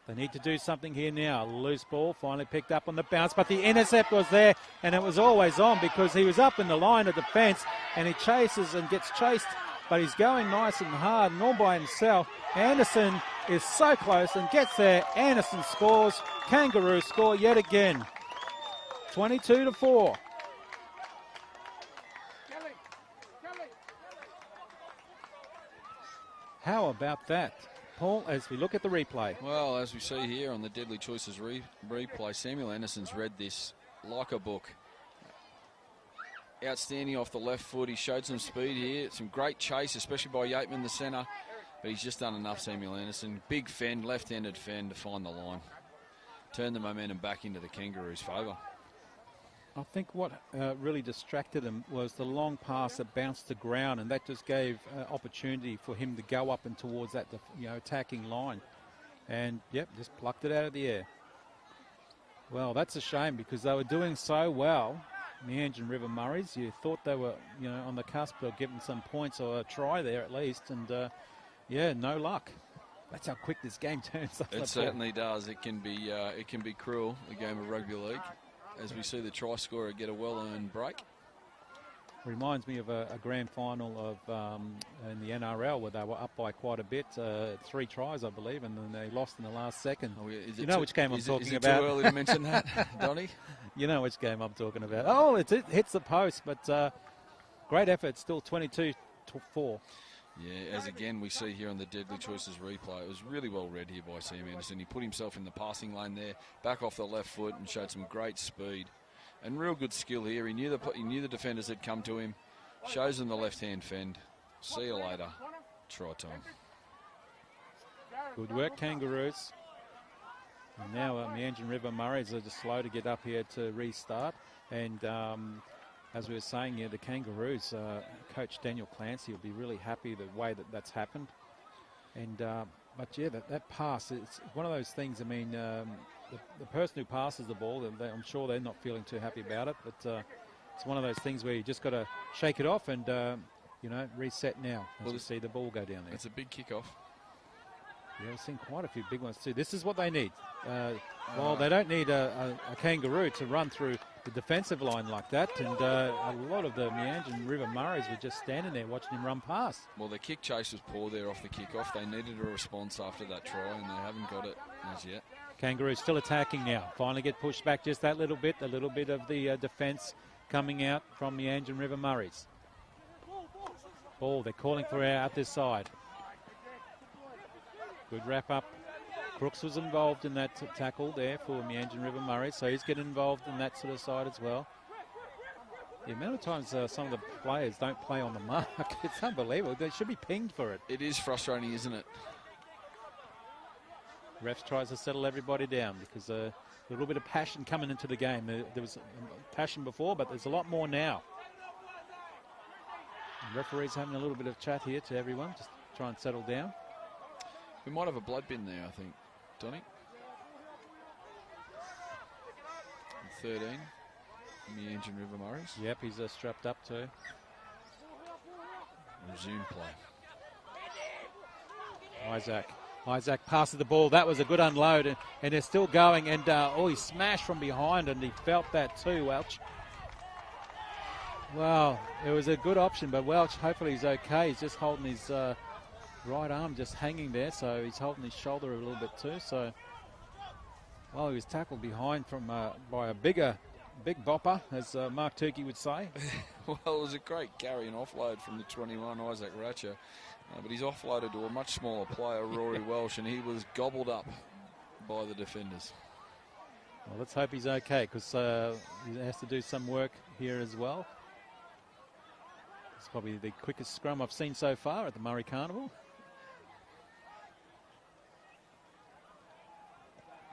They need to do something here now. Loose ball finally picked up on the bounce, but the intercept was there, and it was always on because he was up in the line of defence, and he chases and gets chased, but he's going nice and hard and all by himself. Anderson is so close and gets there. Anderson scores. Kangaroos score yet again. 22-4. How about that? Paul, as we look at the replay. Well, as we see here on the Deadly Choices replay, Samuel Anderson's read this like a book. Outstanding off the left foot. He showed some speed here. Some great chase, especially by Yateman, the centre. But he's just done enough, Samuel Anderson. Big fend, left-handed fend to find the line. Turn the momentum back into the Kangaroos' favour. I think what really distracted him was the long pass that bounced to ground, and that just gave opportunity for him to go up and towards that attacking line. And, yep, just plucked it out of the air. Well, that's a shame because they were doing so well. Meanjin River Murris, you thought they were, on the cusp of giving some points or a try there at least, and yeah, no luck. That's how quick this game turns. It certainly does. It can be cruel, the game of rugby league, as we see the try scorer get a well-earned break. Reminds me of a grand final of in the NRL where they were up by quite a bit, 3 tries, I believe, and then they lost in the last second. Oh, you know which game I'm talking about? Is it too early to mention that, Donnie? You know which game I'm talking about. Oh, it hits the post, but great effort, still 22-4. Yeah, as again we see here on the Deadly Choices replay, it was really well read here by Sam Anderson. He put himself in the passing lane there, back off the left foot, and showed some great speed and real good skill here. He knew the defenders had come to him, shows them the left-hand fend. See you later. Try time. Good work, Kangaroos. And now Meanjin River Murris are just slow to get up here to restart. And as we were saying here, the Kangaroos, Coach Daniel Clancy will be really happy the way that's happened. And but yeah, that pass, it's one of those things. I mean, the person who passes the ball, I'm sure they're not feeling too happy about it. But it's one of those things where you just got to shake it off and reset now as you see the ball go down there. It's a big kickoff. Yeah, we've seen quite a few big ones too. This is what they need. Well, they don't need a kangaroo to run through the defensive line like that, and a lot of the Meanjin River Murris were just standing there watching him run past. Well, the kick chase was poor there off the kickoff. They needed a response after that try, and they haven't got it as yet. Kangaroos still attacking now. Finally get pushed back just that little bit. A little bit of the defence coming out from Meanjin River Murris. Ball, they're calling for out this side. Good wrap up. Crooks was involved in that tackle there for Meanjin River Murris, so he's getting involved in that sort of side as well. The amount of times some of the players don't play on the mark, it's unbelievable. They should be pinged for it. It is frustrating, isn't it? Refs tries to settle everybody down because a little bit of passion coming into the game. There was passion before, but there's a lot more now. The referee's having a little bit of chat here to everyone, just try and settle down. We might have a blood bin there, I think. Donnie. 13. Meanjin River Murris. Yep, he's strapped up too. Resume play. Isaac passes the ball. That was a good unload, and they're still going. And he smashed from behind, and he felt that too, Welch. Well, it was a good option, but Welch, hopefully he's okay. He's just holding his right arm just hanging there, so he's holding his shoulder a little bit too. So, well, he was tackled behind from by a big bopper, as Mark Turkey would say. Well, it was a great carry and offload from the 21, Isaac Ratcher. But he's offloaded to a much smaller player, Rory Welsh, and he was gobbled up by the defenders. Well, let's hope he's okay, because he has to do some work here as well. It's probably the quickest scrum I've seen so far at the Murray Carnival.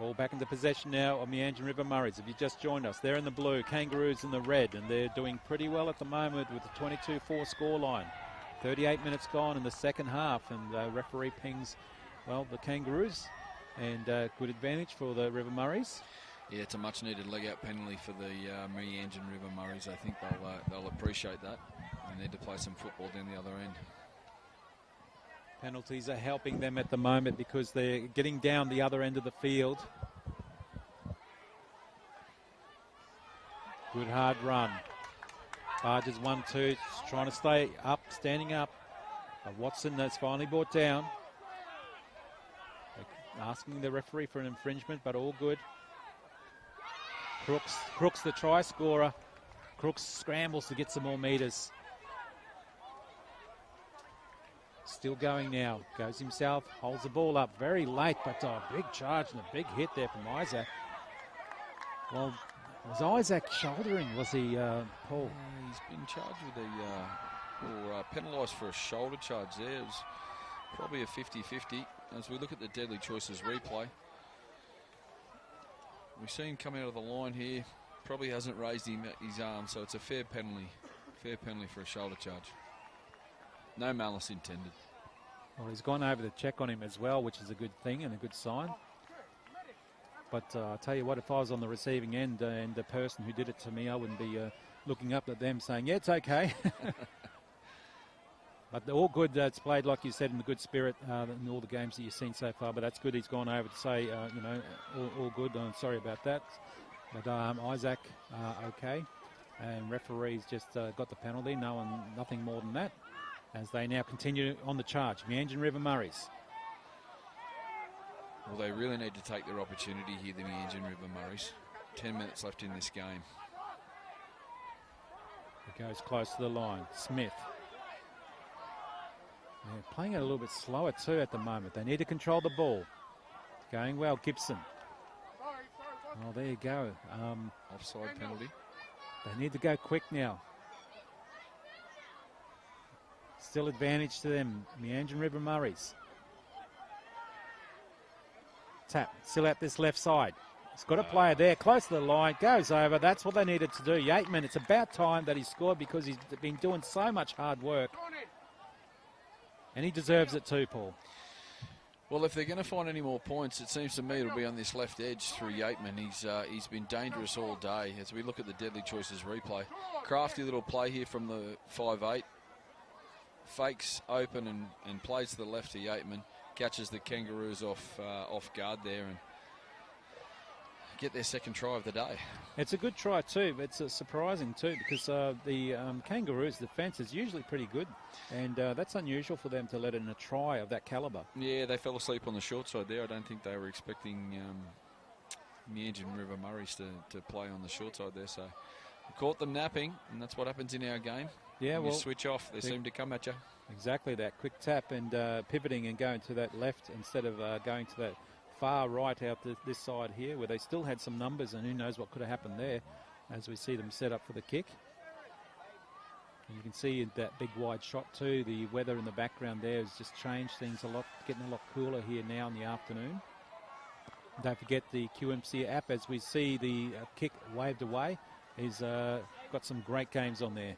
Ball back into possession now of Meanjin River Murris. If you just joined us, they're in the blue, Kangaroos in the red, and they're doing pretty well at the moment with the 22-4 scoreline. 38 minutes gone in the second half, and the referee pings, well, the Kangaroos, and good advantage for the River Murris. Yeah, it's a much-needed leg-out penalty for the Meanjin River Murris. I think they'll appreciate that. They need to play some football down the other end. Penalties are helping them at the moment because they're getting down the other end of the field. Good hard run. Barges 1-2, trying to stay up, standing up. But Watson that's finally brought down. They're asking the referee for an infringement, but all good. Crooks the try scorer. Crooks scrambles to get some more metres. Still going now, goes himself, holds the ball up very late, but a big charge and a big hit there from Isaac. Well, was Isaac shouldering, was he, Paul? He's been charged with or penalised for a shoulder charge there. It was probably a 50-50. As we look at the deadly choices replay, we see him come out of the line here, probably hasn't raised his arm, so it's a fair penalty for a shoulder charge. No malice intended. Well, he's gone over to check on him as well, which is a good thing and a good sign. But I'll tell you what, if I was on the receiving end and the person who did it to me, I wouldn't be looking up at them saying, yeah, it's okay. But they're all good. It's played, like you said, in the good spirit in all the games that you've seen so far. But that's good. He's gone over to say, all good. I'm sorry about that. But Isaac, okay. And referees just got the penalty. Nothing more than that. As they now continue on the charge. Meanjin River Murris. Well, they really need to take their opportunity here, the Meanjin River Murris. 10 minutes left in this game. He goes close to the line. Smith. They're playing it a little bit slower too at the moment. They need to control the ball. Going well, Gibson. Oh, there you go. Offside penalty. They need to go quick now. Still advantage to them. Meanjin River Murris. Tap. Still at this left side. He's got a player there, close to the line. Goes over. That's what they needed to do. Yateman, it's about time that he scored because he's been doing so much hard work. And he deserves it too, Paul. Well, if they're going to find any more points, it seems to me it'll be on this left edge through Yateman. He's been dangerous all day as we look at the deadly choices replay. Crafty little play here from the 5'8". Fakes open and plays to the left to Yateman. Catches the Kangaroos off guard there and get their second try of the day. It's a good try too, but it's surprising too because the Kangaroos' defence is usually pretty good, and that's unusual for them to let in a try of that calibre. Yeah, they fell asleep on the short side there. I don't think they were expecting Meanjin River Murris to play on the short side there, so we caught them napping, and that's what happens in our game. Yeah, when you switch off, they seem to come at you. Exactly that, quick tap and pivoting and going to that left instead of going to that far right out this side here where they still had some numbers and who knows what could have happened there as we see them set up for the kick. And you can see that big wide shot too, the weather in the background there has just changed things a lot, getting a lot cooler here now in the afternoon. Don't forget the QMC app as we see the kick waved away. He's got some great games on there.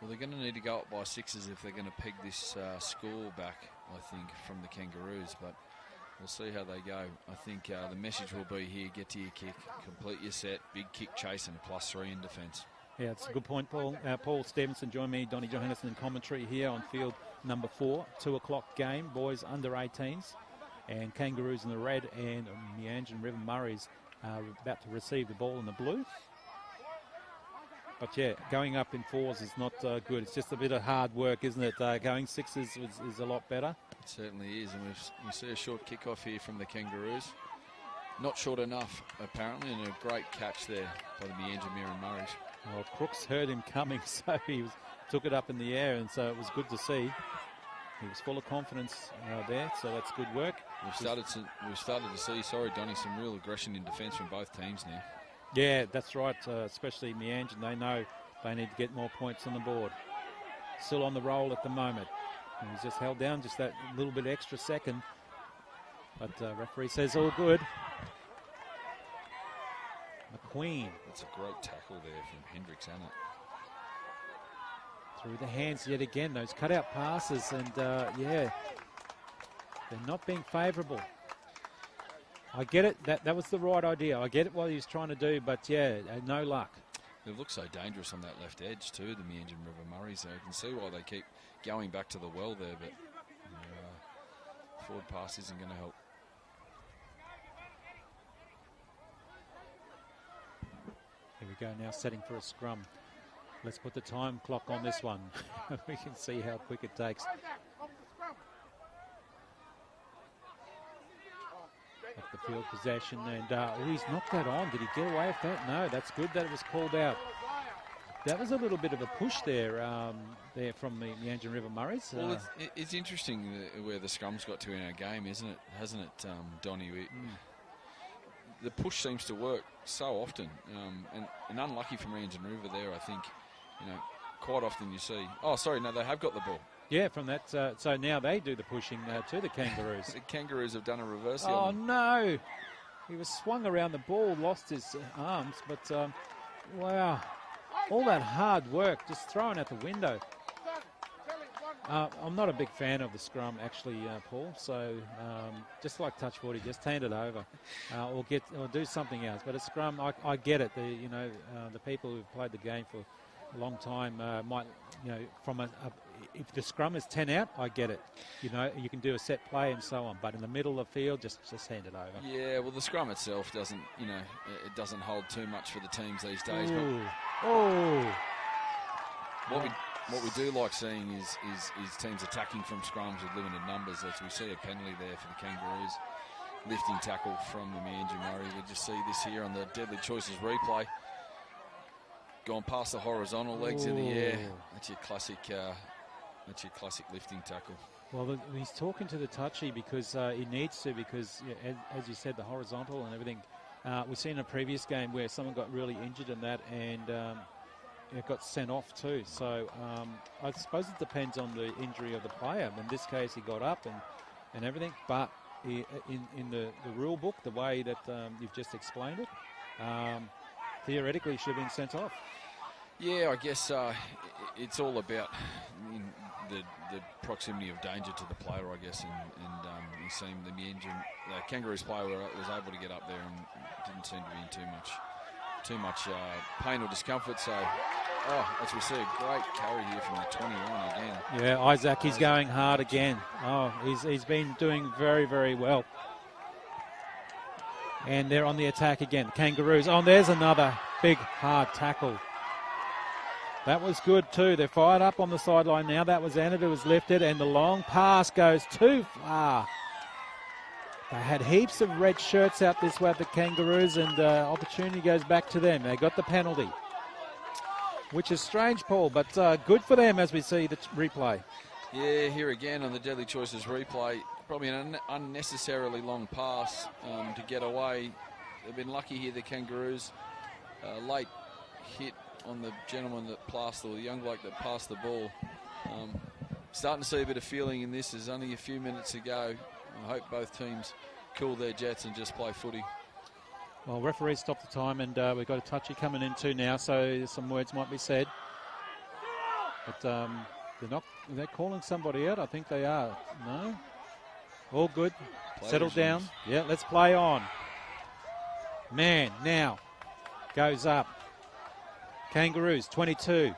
Well, they're going to need to go up by sixes if they're going to peg this score back, I think, from the Kangaroos. But we'll see how they go. I think the message will be here, get to your kick, complete your set, big kick chase and +3 in defence. Yeah, it's a good point, Paul. Paul Stevenson joined me, Donnie Johannesson in commentary here on field number 4, 2 o'clock game, boys under 18s. And Kangaroos in the red and Meanjin River Murris are about to receive the ball in the blue. But yeah, going up in 4s is not good. It's just a bit of hard work, isn't it? Going 6s is a lot better. It certainly is, and we see a short kick-off here from the Kangaroos. Not short enough, apparently, and a great catch there by the Meanjin River Murris. Well, Crooks heard him coming, so he took it up in the air, and so it was good to see. He was full of confidence there, so that's good work. We've started to see, Donnie, some real aggression in defence from both teams now. Yeah, that's right, especially Meanjin. They know they need to get more points on the board. Still on the roll at the moment. And he's just held down just that little bit extra second. But referee says all good. McQueen. That's a great tackle there from Hendricks, isn't it? Through the hands yet again, those cutout passes, and yeah, they're not being favourable. I get it, that was the right idea. I get it what he was trying to do, but yeah, no luck. They look so dangerous on that left edge too, the Meanjin River Murris. So you can see why they keep going back to the well there, but forward pass isn't going to help. Here we go now, setting for a scrum. Let's put the time clock on this one. We can see how quick it takes. Up the field possession, and he's knocked that on. Did he get away with that? No, that's good that it was called out. That was a little bit of a push there, from the Meanjin River Murris. Well, it's interesting where the scrums got to in our game, isn't it? Hasn't it, Donnie? The push seems to work so often, and unlucky for Meanjin River there. I think, quite often you see. Oh, sorry, no, they have got the ball. Yeah, from that. So now they do the pushing to the Kangaroos. The Kangaroos have done a reversal. Oh no, he was swung around the ball, lost his arms, but wow, all that hard work just thrown out the window. I'm not a big fan of the scrum, actually, Paul. So just like touch 40, just hand it over, or do something else. But a scrum, I get it. The people who've played the game for a long time might, if the scrum is 10 out, I get it. You can do a set play and so on. But in the middle of the field, just hand it over. Yeah, well, the scrum itself doesn't, it doesn't hold too much for the teams these days. What we do like seeing is teams attacking from scrums with limited numbers. As we see a penalty there for the Kangaroos. Lifting tackle from the Meanjin Murray. We just see this here on the Deadly Choices replay. Gone past the horizontal, legs in the air. That's your classic lifting tackle. Well, he's talking to the touchy because he needs to, because as you said, the horizontal and everything. We've seen a previous game where someone got really injured in that, and it got sent off too. So I suppose it depends on the injury of the player. In this case, he got up and everything, but in the rule book, the way that you've just explained it, theoretically he should have been sent off. Yeah, I guess it's all about the proximity of danger to the player, I guess, and you seen the Kangaroos player was able to get up there and didn't seem to be in too much pain or discomfort. So, as we see, a great carry here from the 21 again. Yeah, Isaac, he's going hard again. Oh, he's been doing very, very well. And they're on the attack again. Kangaroos. Oh, there's another big, hard tackle. That was good too. They're fired up on the sideline now. That was entered. It was lifted, and the long pass goes too far. They had heaps of red shirts out this way at the Kangaroos, and opportunity goes back to them. They got the penalty, which is strange, Paul, but good for them as we see the replay. Yeah, here again on the Deadly Choices replay, probably an unnecessarily long pass to get away. They've been lucky here, the Kangaroos. Late hit on the gentleman that passed, or the young bloke that passed the ball. Starting to see a bit of feeling in this. There's only a few minutes to go. I hope both teams cool their jets and just play footy. Well, referees stopped the time, and we've got a touchy coming in too now, so some words might be said. But they're calling somebody out. I think they are. No? All good. Settle down. Yeah, let's play on. Man, now goes up. Kangaroos, 22.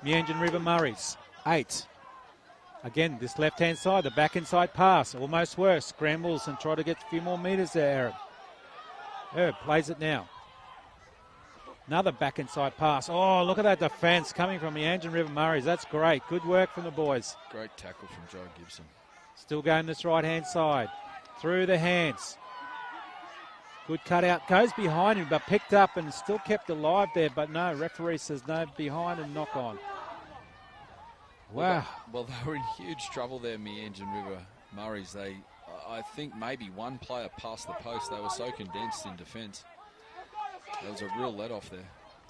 Meanjin River Murris, 8. Again, this left-hand side, the back inside pass, almost works. Scrambles and try to get a few more metres there, Arab. Herb plays it now. Another back inside pass. Oh, look at that defence coming from Meanjin River Murris. That's great. Good work from the boys. Great tackle from Joe Gibson. Still going this right-hand side. Through the hands. Good cutout. Goes behind him, but picked up and still kept alive there. But no, referee says no, behind and knock on. Wow. Well, they were in huge trouble there, Meanjin River Murris. I think maybe one player passed the post. They were so condensed in defence. There was a real let-off there.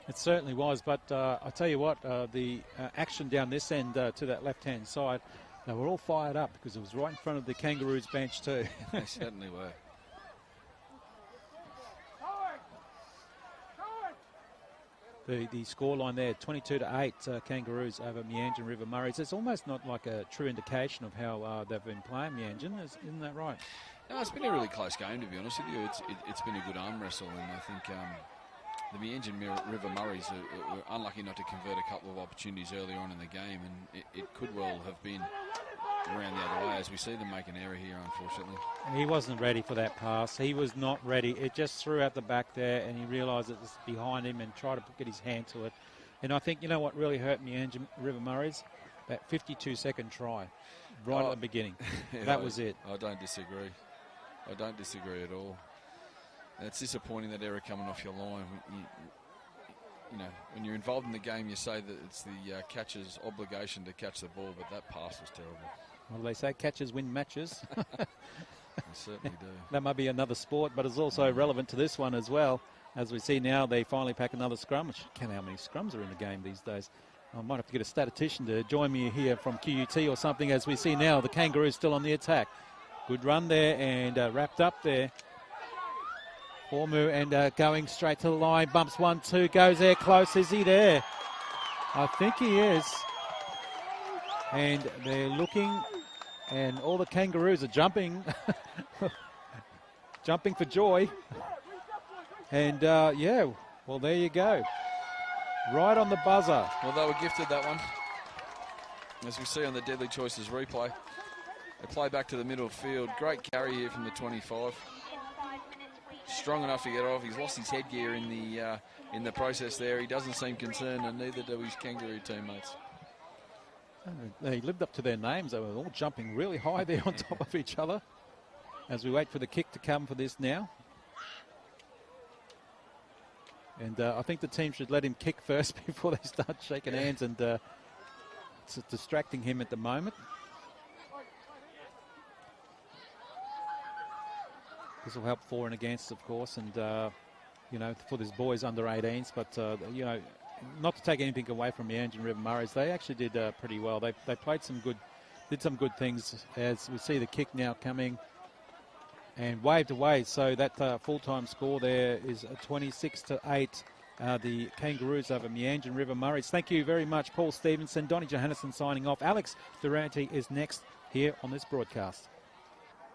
It certainly was, but I tell you what, the action down this end to that left-hand side, They were all fired up because it was right in front of the Kangaroos bench too. They certainly were. The scoreline there, 22-8, Kangaroos over Meanjin River Murris. It's almost not like a true indication of how they've been playing Meanjin, isn't that right? No, it's been a really close game, to be honest with you. It's been a good arm wrestle, and I think the Meanjin River Murris were unlucky not to convert a couple of opportunities earlier on in the game, and it could well have been around the other way as we see them make an error here, unfortunately. He wasn't ready for that pass. He was not ready. It just threw out the back there, and he realised it was behind him and tried to get his hand to it. And I think, you know what really hurt Meanjin River Murris? That 52-second try right at the beginning. Yeah, that was it. I don't disagree. I don't disagree at all. And it's disappointing that error coming off your line. You know, when you're involved in the game, you say that it's the catcher's obligation to catch the ball, but that pass was terrible. Well, they say catchers win matches. They certainly do. That might be another sport, but it's also relevant to this one as well. As we see now, they finally pack another scrum. I can't count how many scrums are in the game these days. I might have to get a statistician to join me here from QUT or something. As we see now, the Kangaroos still on the attack. Good run there and wrapped up there. Formu and going straight to the line. Bumps 1-2, goes there close. Is he there? I think he is. And they're looking, and all the Kangaroos are jumping. Jumping for joy. And yeah, well, there you go. Right on the buzzer. Well, they were gifted that one. As we see on the Deadly Choices replay. They play back to the middle of the field. Great carry here from the 25. Strong enough to get off. He's lost his headgear in the process there. He doesn't seem concerned, and neither do his Kangaroo teammates. They lived up to their names. They were all jumping really high there on top of each other. As we wait for the kick to come for this now. And I think the team should let him kick first before they start shaking hands, and it's distracting him at the moment. This will help for and against, of course, and, you know, for these boys under 18s. But, you know, not to take anything away from Meanjin River Murris, they actually did pretty well. They played did some good things, as we see the kick now coming and waved away. So that full-time score there is 26-8. The Kangaroos over Meanjin River Murris. Thank you very much, Paul Stevenson. Donnie Johannesson signing off. Alex Durante is next here on this broadcast.